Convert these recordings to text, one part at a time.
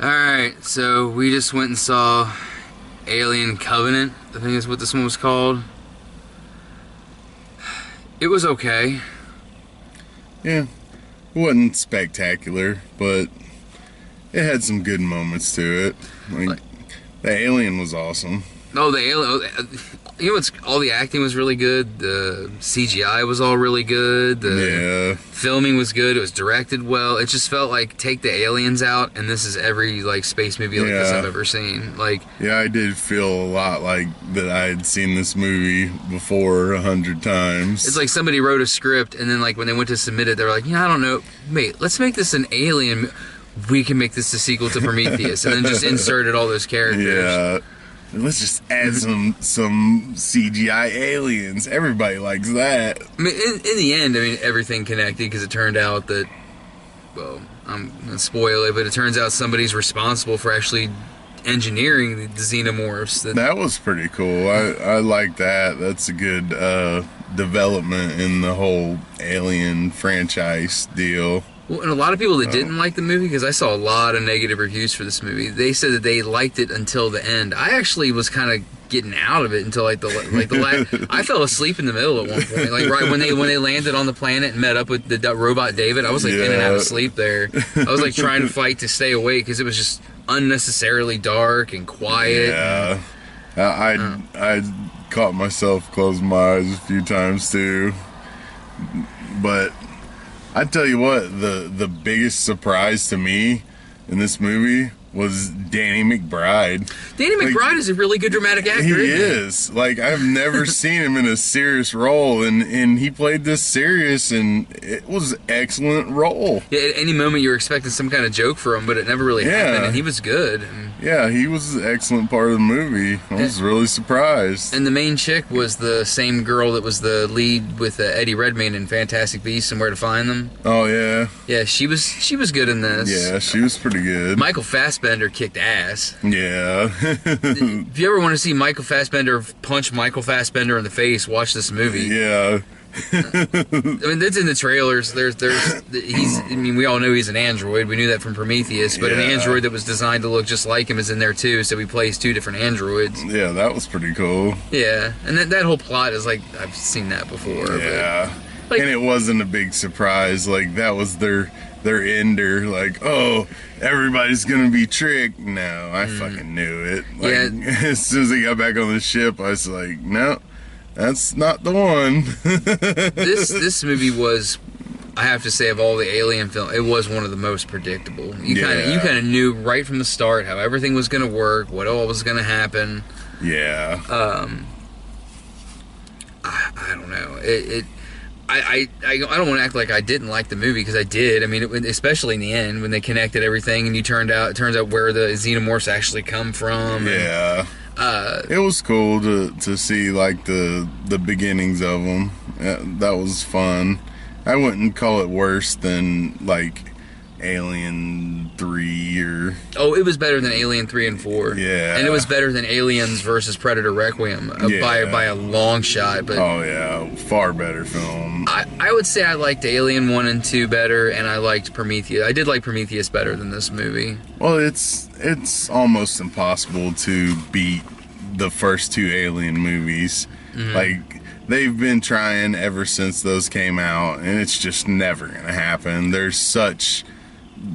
Alright, so we just went and saw Alien Covenant, I think is what this one was called. It was okay. Yeah, it wasn't spectacular, but it had some good moments to it. Like, the alien was awesome. Oh, the alien. You know what's, all the acting was really good. The CGI was all really good. The filming was good. It was directed well. It just felt like take the aliens out, and this is every like space movie like this I've ever seen. Like, yeah, I did feel a lot like that I had seen this movie before 100 times. It's like somebody wrote a script, and then like when they went to submit it, they were like, yeah, I don't know, mate, let's make this an alien. We can make this the sequel to Prometheus, and then just inserted all those characters. Yeah. Let's just add some CGI aliens. Everybody likes that. I mean, in the end, I mean, everything connected because it turned out that, well, I'm going to spoil it, but it turns out somebody's responsible for actually engineering the xenomorphs. That was pretty cool. I like that. That's a good development in the whole Alien franchise deal. Well, and a lot of people that didn't like the movie, because I saw a lot of negative reviews for this movie, they said that they liked it until the end. I actually was kind of getting out of it until like the last. I fell asleep in the middle at one point, like right when they landed on the planet and met up with the robot David. I was like in and out of sleep there. I was like trying to fight to stay awake because it was just unnecessarily dark and quiet. Yeah, I caught myself closing my eyes a few times too, but. I tell you what, the biggest surprise to me in this movie was Danny McBride. Danny McBride is a really good dramatic actor. He is. Like, I've never seen him in a serious role, and he played this serious, and it was an excellent role. Yeah, at any moment you were expecting some kind of joke for him, but it never really happened, and he was good. Yeah, he was an excellent part of the movie. I was really surprised. And the main chick was the same girl that was the lead with Eddie Redmayne in Fantastic Beasts and Where to Find Them. Oh, yeah. Yeah, she was good in this. Yeah, she was pretty good. Michael Fassbender kicked ass. Yeah. If you ever want to see Michael Fassbender punch Michael Fassbender in the face, watch this movie. Yeah. I mean, that's in the trailers. I mean, we all know he's an android. We knew that from Prometheus, but an android that was designed to look just like him is in there too, so he plays two different androids. Yeah, that was pretty cool. Yeah, and that whole plot is like, I've seen that before. Yeah. But, like, and it wasn't a big surprise. Like, that was their ender. Like, oh, everybody's gonna be tricked. No, I fucking knew it. Like, as soon as they got back on the ship, I was like, no, that's not the one. This movie was, I have to say, of all the Alien films, it was one of the most predictable. You kind of knew right from the start how everything was gonna work, what all was gonna happen. Yeah. I don't know. I don't want to act like I didn't like the movie, because I did. I mean, especially in the end when they connected everything and it turns out where the xenomorphs actually come from. Yeah. It was cool to see like the beginnings of them. That was fun. I wouldn't call it worse than like Alien 3 or... Oh, it was better than Alien 3 and 4. Yeah. And it was better than Aliens versus Predator Requiem by a long shot. But oh, yeah. Far better film. I would say I liked Alien 1 and 2 better, and I liked Prometheus. I did like Prometheus better than this movie. Well, it's almost impossible to beat the first two Alien movies. Mm-hmm. Like, they've been trying ever since those came out, and it's just never gonna happen. They're such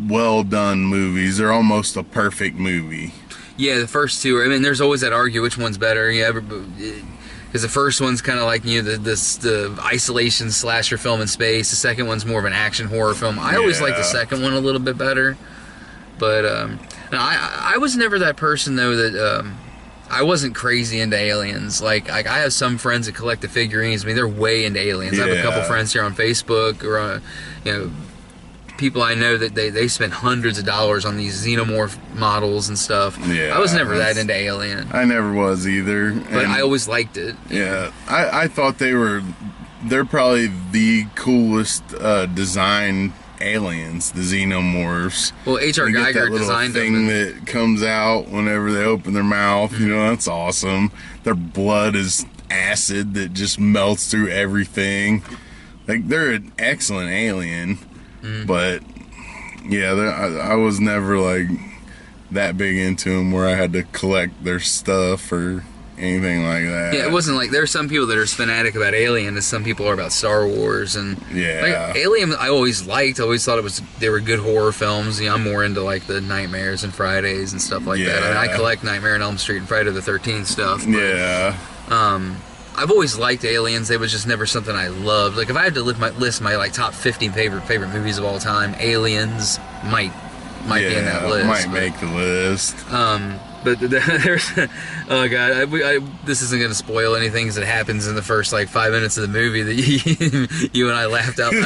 well done movies. They're almost a perfect movie. Yeah, the first two. I mean, there's always that argue which one's better. Yeah, because the first one's kind of like the isolation slasher film in space. The second one's more of an action horror film. I always like the second one a little bit better. But I was never that person though that. I wasn't crazy into aliens. Like I have some friends that collect the figurines. I mean, they're way into aliens. I have a couple friends here on Facebook or people I know that they spend hundreds of dollars on these xenomorph models and stuff. Yeah, I was never that into Alien. I never was either. But I always liked it. Yeah, I thought they're probably the coolest design aliens, the xenomorphs. Well, H.R. Geiger designed that thing that comes out whenever they open their mouth. Mm-hmm. You know, that's awesome. Their blood is acid that just melts through everything. Like, they're an excellent alien. Mm-hmm. But yeah, I was never like that big into them where I had to collect their stuff or anything like that. Yeah, it wasn't like, there are some people that are as fanatic about Alien as some people are about Star Wars, and like, Alien I always liked. I always thought they were good horror films. You know, I'm more into like the Nightmares and Fridays and stuff like that. I mean, I collect Nightmare on Elm Street and Friday the 13th stuff. But, I've always liked Aliens. It was just never something I loved. Like, if I had to list my like top 50 favorite movies of all time, Aliens might be in that list. Might make the list. But there's, oh god, this isn't going to spoil anything because it happens in the first like 5 minutes of the movie that you and I laughed out loud.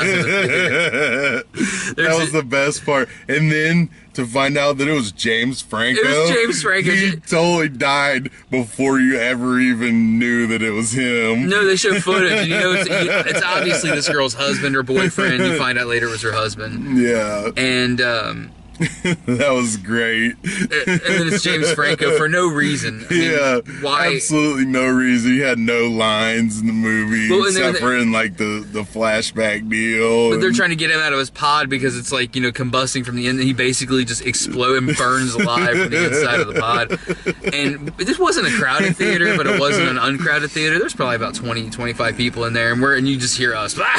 That was the best part. And then to find out that it was James Franco. It was James Franco. He totally died before you ever even knew that it was him. No, they show footage, and you know it's obviously this girl's husband or boyfriend. You find out later it was her husband. Yeah. And that was great. And then it's James Franco for no reason. I mean, why? Absolutely no reason. He had no lines in the movie except for in like the flashback deal. But they're trying to get him out of his pod because it's like, you know, combusting from the end. He basically just explodes and burns alive from the inside of the pod. And this wasn't a crowded theater, but it wasn't an uncrowded theater. There's probably about 20, 25 people in there, and you just hear us. That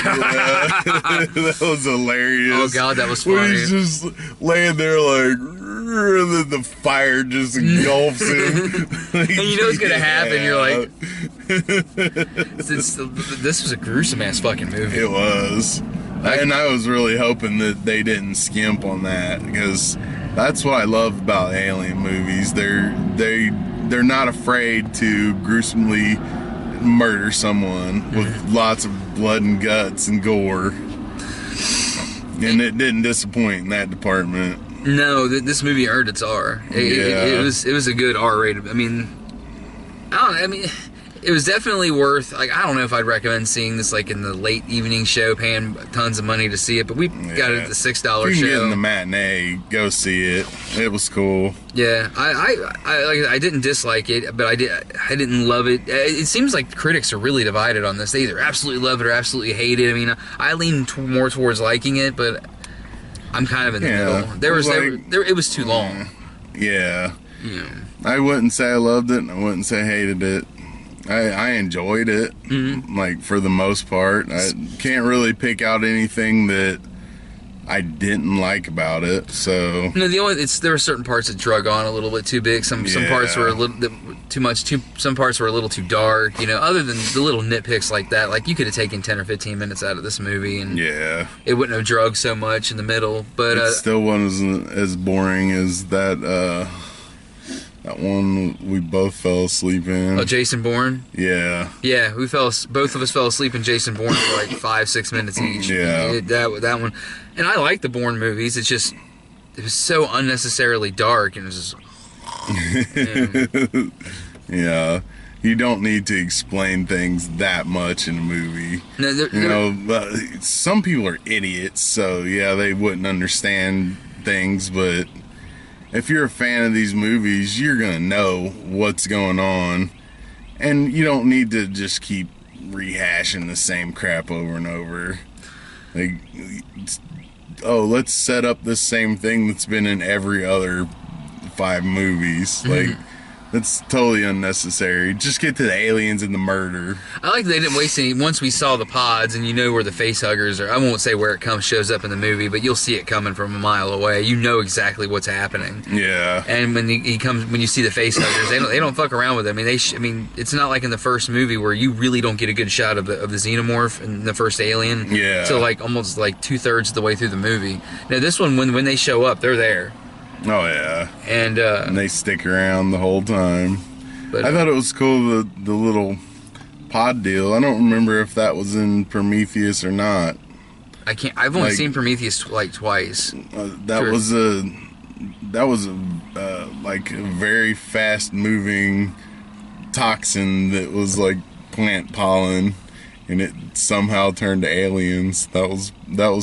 was hilarious. Oh god, that was funny. He's just laying there like, and then the fire just engulfs him. And you know what's gonna happen. You're like, this was a gruesome ass fucking movie. It was. And I was really hoping that they didn't skimp on that, because that's what I love about alien movies. They're not afraid to gruesomely murder someone with lots of blood and guts and gore. And it didn't disappoint in that department. No, this movie earned its R. It was a good R rated. I mean, it was definitely worth. Like, I don't know if I'd recommend seeing this like in the late evening show, paying tons of money to see it. But we got it at the $6 show. You can get in the matinee, go see it. It was cool. Yeah, I didn't dislike it, but I didn't love it. It seems like critics are really divided on this. They either absolutely love it or absolutely hate it. I mean, I lean more towards liking it, but I'm kind of in the middle. It was too long. Yeah. I wouldn't say I loved it, and I wouldn't say I hated it. I enjoyed it, like, for the most part. I can't really pick out anything that I didn't like about it. So no, there were certain parts that drug on a little bit too big. Some parts were a little too much. Some parts were a little too dark. You know, other than the little nitpicks like that, like you could have taken 10 or 15 minutes out of this movie, and it wouldn't have drugged so much in the middle. But it still wasn't as boring as that one we both fell asleep in. Oh, Jason Bourne? Yeah. Yeah, both of us fell asleep in Jason Bourne for like 5-6 minutes each. Yeah. That one. And I like the Bourne movies. It was so unnecessarily dark, and it was just... Yeah. You don't need to explain things that much in a movie. No, but some people are idiots, so yeah, they wouldn't understand things, but if you're a fan of these movies, you're gonna know what's going on, and you don't need to just keep rehashing the same crap over and over. Like, let's set up the same thing that's been in every other 5 movies. Like, that's totally unnecessary. Just get to the aliens and the murder. I like that they didn't waste any. Once we saw the pods, and you know where the face huggers are. I won't say where it shows up in the movie, but you'll see it coming from a mile away. You know exactly what's happening. Yeah. And when he comes, when you see the face huggers, they don't fuck around with it. I mean, it's not like in the first movie where you really don't get a good shot of the xenomorph in the first Alien. Yeah. So like almost like 2/3 of the way through the movie. Now this one, when they show up, they're there. Oh yeah, and they stick around the whole time. But I thought it was cool, the little pod deal. I don't remember if that was in Prometheus or not. I've only seen Prometheus twice. That was like a very fast moving toxin that was like plant pollen, and it somehow turned to aliens. That was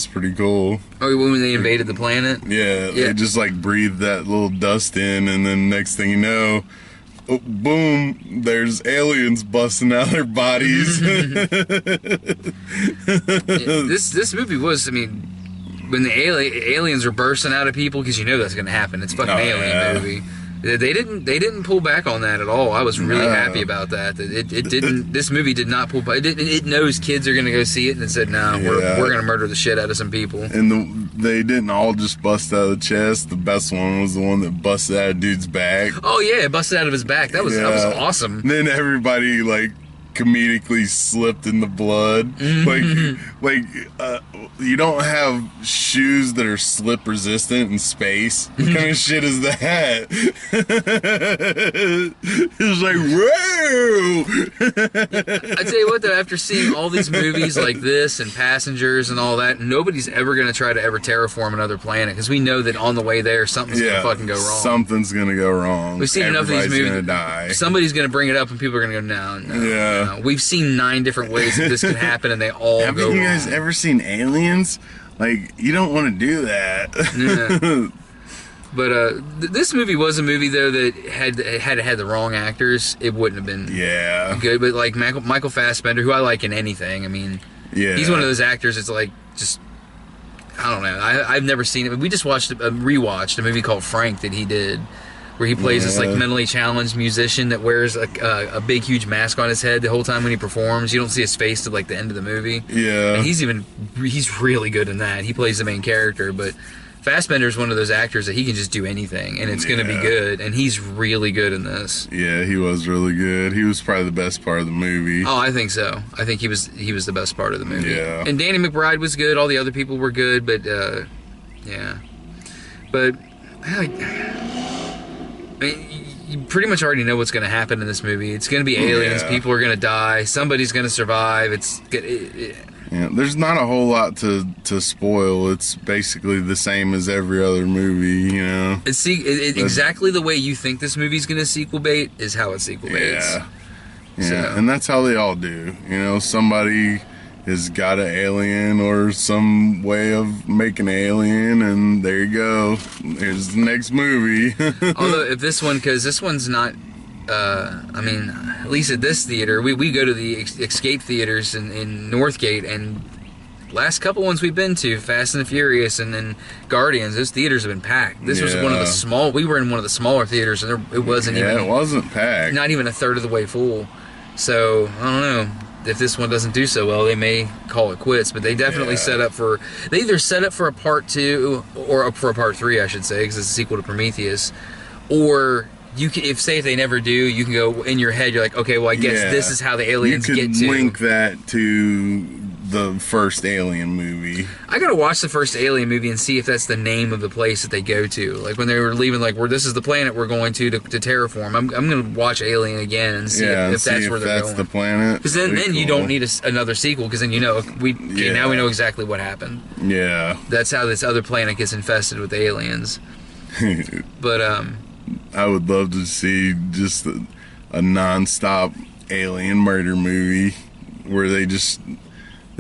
pretty cool. Oh, when they invaded the planet? Yeah, they just like breathed that little dust in, and then next thing you know, boom, there's aliens busting out their bodies. This movie was, when the aliens are bursting out of people, because you know that's going to happen. It's a fucking alien movie. They didn't pull back on that at all. I was really happy about that. It didn't. This movie did not pull back. It knows kids are going to go see it, and it said, "No, we're going to murder the shit out of some people." And they didn't all just bust out of the chest. The best one was the one that busted out of dude's back. Oh yeah, it busted out of his back. That was awesome. And then everybody like comedically slipped in the blood. You don't have shoes that are slip resistant in space. What kind of shit is that? It's like, whoa! I tell you what, though, after seeing all these movies like this and Passengers and all that, nobody's ever going to try to ever terraform another planet, because we know that on the way there, something's going to fucking go wrong. Something's going to go wrong. We've seen enough of these movies. Gonna die. Somebody's going to bring it up, and people are going to go, no. No. We've seen 9 different ways that this could happen, and they all go wrong. Haven't you guys ever seen Aliens? Like, you don't want to do that. Yeah. But this movie was a movie, though, that had the wrong actors, it wouldn't have been good. But like Michael Fassbender, who I like in anything, I mean, he's one of those actors that's like, just, I don't know. I've never seen it, but we just rewatched a movie called Frank that he did, where he plays this like mentally challenged musician that wears a big huge mask on his head the whole time when he performs. You don't see his face till like the end of the movie. Yeah, and he's really good in that. He plays the main character, but Fassbender's one of those actors that he can just do anything and it's going to be good, and he's really good in this. Yeah, he was really good. He was probably the best part of the movie. Oh, I think so. I think he was the best part of the movie. Yeah, and Danny McBride was good. All the other people were good, but I mean, you pretty much already know what's going to happen in this movie. It's going to be aliens. Yeah. People are going to die. Somebody's going to survive. There's not a whole lot to spoil. It's basically the same as every other movie, you know. Exactly the way you think this movie's going to sequel bait is how it sequel baits. Yeah, and that's how they all do. You know, somebody has got an alien or some way of making an alien, and there you go. Here's the next movie. Although, if this one, because this one's not, I mean, at least at this theater, we go to the Escape theaters in Northgate, and last couple ones we've been to, Fast and the Furious and then Guardians, those theaters have been packed. This was one of the we were in one of the smaller theaters, and it wasn't even. It wasn't packed. Not even a third of the way full. So, I don't know. If this one doesn't do so well, they may call it quits. But they definitely they either set up for a part 2 or for a part 3, I should say, because it's a sequel to Prometheus. Or you can, if they never do, you can go in your head. You're like, okay, well, I guess this is how the aliens get to. You could link that to the first Alien movie. I gotta watch the first Alien movie and see if that's the name of the place that they go to. Like when they were leaving, like, this is the planet we're going to terraform. I'm gonna watch Alien again and see if that's where they're going. The planet. Because then you don't need another sequel. Because then now we know exactly what happened. Yeah. That's how this other planet gets infested with aliens. But I would love to see just a non-stop alien murder movie where they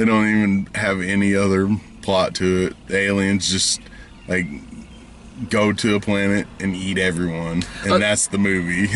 don't even have any other plot to it. The aliens just, like, go to a planet and eat everyone. And that's the movie.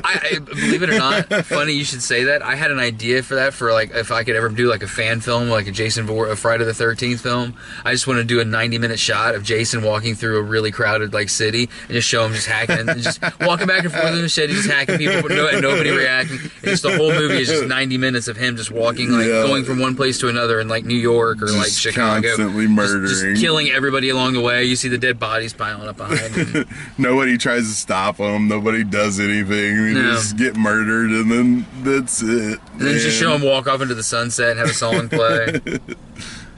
I believe it or not, funny you should say that. I had an idea for that, for, like, if I could ever do, like, a fan film, like a Friday the 13th film. I just want to do a 90-minute shot of Jason walking through a really crowded, like, city and just show him just hacking and just walking back and forth in the machete, just hacking people, but nobody reacting. And just the whole movie is just 90 minutes of him just walking, like, going from one place to another in, like, New York or, just like, Chicago. Constantly murdering. Just killing everybody along the way. You see the dead bodies piling up behind him. Nobody tries to stop them. Nobody does anything. They just get murdered, and then that's it. And then just show him walk off into the sunset and have a song play.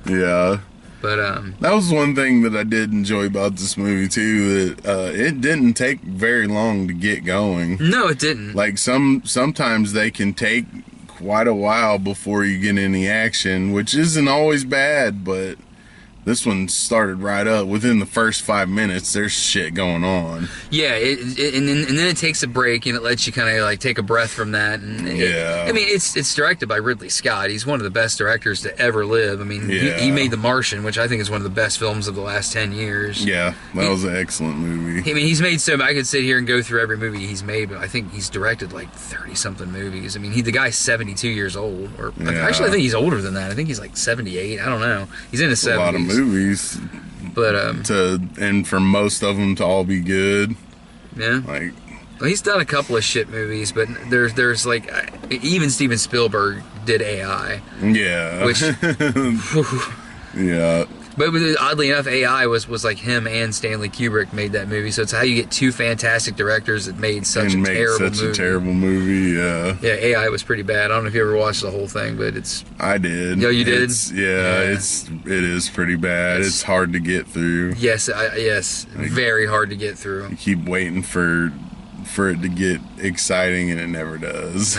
Yeah. But that was one thing that I did enjoy about this movie too. That it didn't take very long to get going. No, it didn't. Like sometimes they can take quite a while before you get any action, which isn't always bad, but this one started right up. Within the first 5 minutes, there's shit going on. Yeah, and then it takes a break, and it lets you kind of like take a breath from that. And I mean, it's directed by Ridley Scott. He's one of the best directors to ever live. I mean, he made The Martian, which I think is one of the best films of the last 10 years. Yeah, that was an excellent movie. I mean, he's made I could sit here and go through every movie he's made, but I think he's directed like 30-something movies. I mean, the guy's 72 years old. Actually, I think he's older than that. I think he's like 78. I don't know. He's in his 70s. movies. But And for most of them to all be good. yeah. Like, well, he's done a couple of shit movies, but there's like even Steven Spielberg did AI. yeah. Which, yeah. but oddly enough, AI was like him and Stanley Kubrick made that movie. So it's how you get two fantastic directors that made such a terrible movie. Yeah. Yeah, AI was pretty bad. I don't know if you ever watched the whole thing, but it's. I did. Oh, you did? It is pretty bad. It's hard to get through. Yes, yes, very hard to get through. You keep waiting for it to get exciting, and it never does.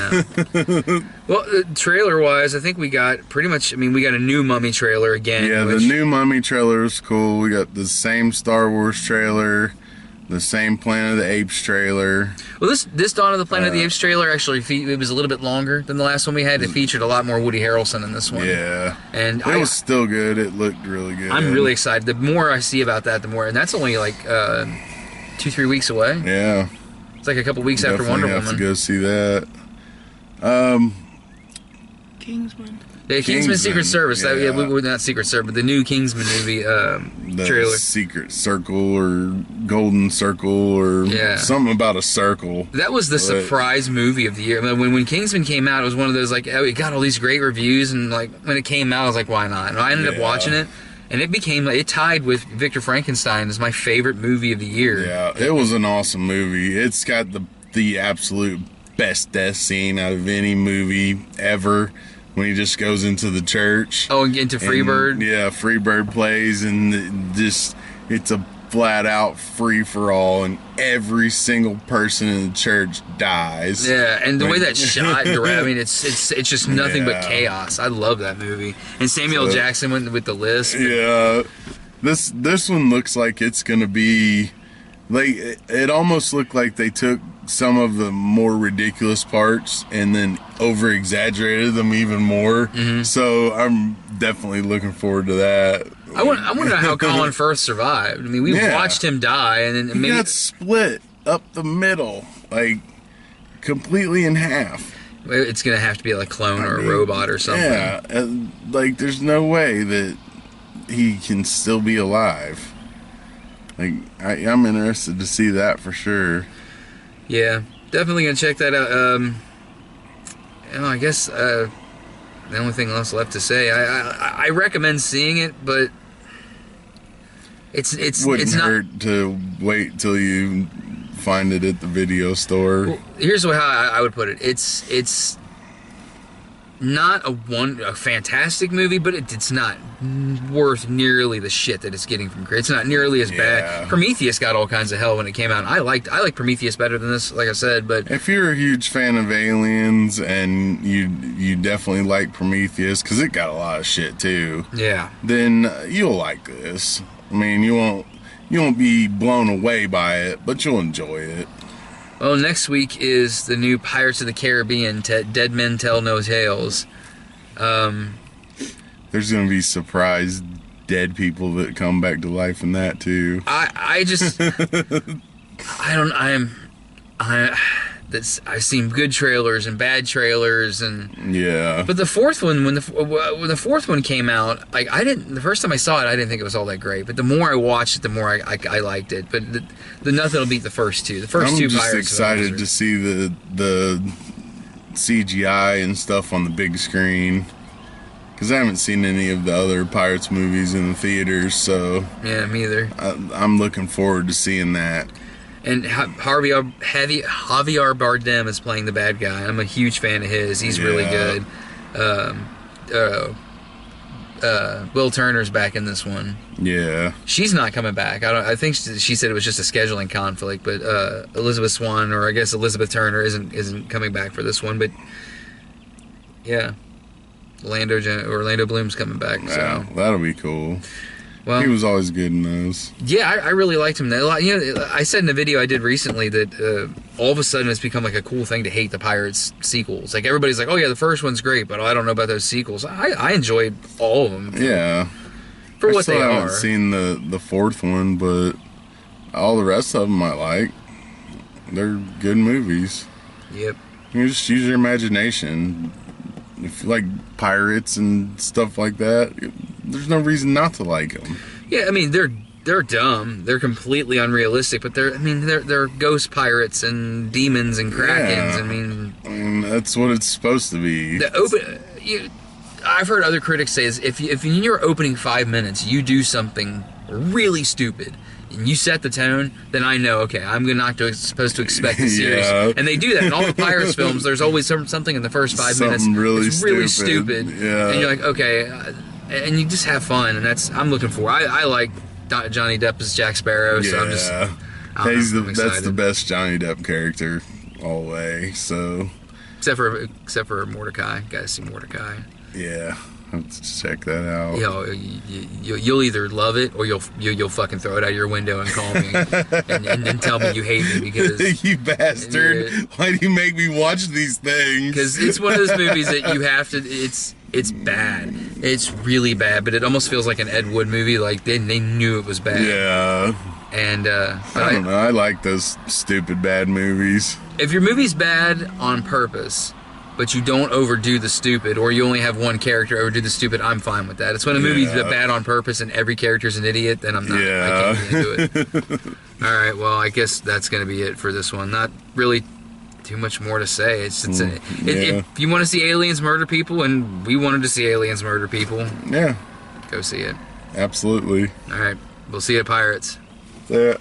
No. Well, trailer-wise, I think we got pretty much. I mean, we got a new Mummy trailer again. Yeah, the new Mummy trailer is cool. We got the same Star Wars trailer, the same Planet of the Apes trailer. Well, this Dawn of the Planet of the Apes trailer actually it was a little bit longer than the last one we had. It featured a lot more Woody Harrelson in this one. Yeah, and it was still good. It looked really good. I'm really excited. The more I see about that, the more, and that's only like 2-3 weeks away. Yeah. It's like a couple weeks after Wonder Woman. Have to go see that. Kingsman. Yeah, Kingsman Secret Service. Yeah. We not Secret Service, but the new Kingsman movie the trailer. Secret Circle or Golden Circle or something about a circle. That was the surprise movie of the year. I mean, when Kingsman came out, it was one of those like, oh, it got all these great reviews, and like when it came out, I was like, why not? And I ended up watching it. And it tied with Victor Frankenstein as my favorite movie of the year. Yeah, it was an awesome movie. It's got the absolute best death scene out of any movie ever when he just goes into the church. Oh, and into Freebird? Yeah, Freebird plays, and it's a flat out free for all, and every single person in the church dies. Yeah, and the way that's shot, I mean, it's just nothing but chaos. I love that movie. And Samuel Jackson went with the list. Yeah, this one looks like it's gonna be like, it almost looked like they took some of the more ridiculous parts and then over exaggerated them even more. Mm-hmm. So I'm definitely looking forward to that. I want to know how Colin Firth survived. I mean, we watched him die, and then he got split up the middle, like completely in half. It's gonna have to be like a clone or a robot or something. Yeah, like there's no way that he can still be alive. Like I'm interested to see that for sure. Yeah, definitely gonna check that out. I guess the only thing else left to say, I recommend seeing it, but it's wouldn't not hurt to wait till you find it at the video store. Well, here's how I would put it. It's not a fantastic movie, but it's not worth nearly the shit that it's getting from critics. It's not nearly as bad. Prometheus got all kinds of hell when it came out. I like Prometheus better than this, like I said. But if you're a huge fan of Aliens and you definitely like Prometheus because it got a lot of shit too, then you'll like this. I mean, you won't be blown away by it, but you'll enjoy it. Well, next week is the new Pirates of the Caribbean, Dead Men Tell No Tales. There's going to be surprised dead people that come back to life in that, too. I've seen good trailers and bad trailers, and But the fourth one, when the fourth one came out, like the first time I saw it, I didn't think it was all that great. But the more I watched it, the more I liked it. But the nothing will beat the first two. The first two. I'm just excited to see the CGI and stuff on the big screen, because I haven't seen any of the other Pirates movies in the theaters. So yeah, me either. I'm looking forward to seeing that. And Javier Bardem is playing the bad guy. I'm a huge fan of his. He's really good. Will Turner's back in this one. Yeah. She's not coming back. I think she said it was just a scheduling conflict. But Elizabeth Swann, or I guess Elizabeth Turner, isn't coming back for this one. But yeah, Orlando Bloom's coming back. Wow, so that'll be cool. Well, he was always good in those. Yeah, I really liked him. I said in a video I did recently that all of a sudden it's become like a cool thing to hate the Pirates sequels. Like everybody's like, oh yeah, the first one's great, but I don't know about those sequels. I enjoyed all of them. For what they are. I haven't seen the fourth one, but all the rest of them I like. They're good movies. Yep. You just use your imagination. If you like pirates and stuff like that, there's no reason not to like them. Yeah, I mean they're dumb. They're completely unrealistic, but they're ghost pirates and demons and krakens. Yeah. I mean that's what it's supposed to be. I've heard other critics say is if in your opening 5 minutes you do something really stupid and you set the tone, then I know, okay, I'm not supposed to expect a series. Yeah. And they do that in all the Pirates films. There's always something in the first 5 minutes that's really stupid. Yeah. And you're like, okay, and you just have fun, and I'm looking for. I like Johnny Depp as Jack Sparrow, so I'm just. That's the best Johnny Depp character all the way. So. Except for Mordecai, gotta see Mordecai. Yeah, let's check that out. You'll either love it or you'll fucking throw it out your window and call me and then tell me you hate me because you bastard. Why do you make me watch these things? Because it's one of those movies that you have to. It's bad. It's really bad, but it almost feels like an Ed Wood movie. Like they knew it was bad. Yeah. And I don't know. I like those stupid bad movies. If your movie's bad on purpose, but you don't overdo the stupid, or you only have one character overdo the stupid, I'm fine with that. It's when a movie's bad on purpose and every character's an idiot, then I'm not. I can't get into it. All right, well, I guess that's going to be it for this one. Not really too much more to say. If you want to see aliens murder people, and we wanted to see aliens murder people, yeah, go see it. Absolutely. All right, we'll see you at Pirates. Yeah.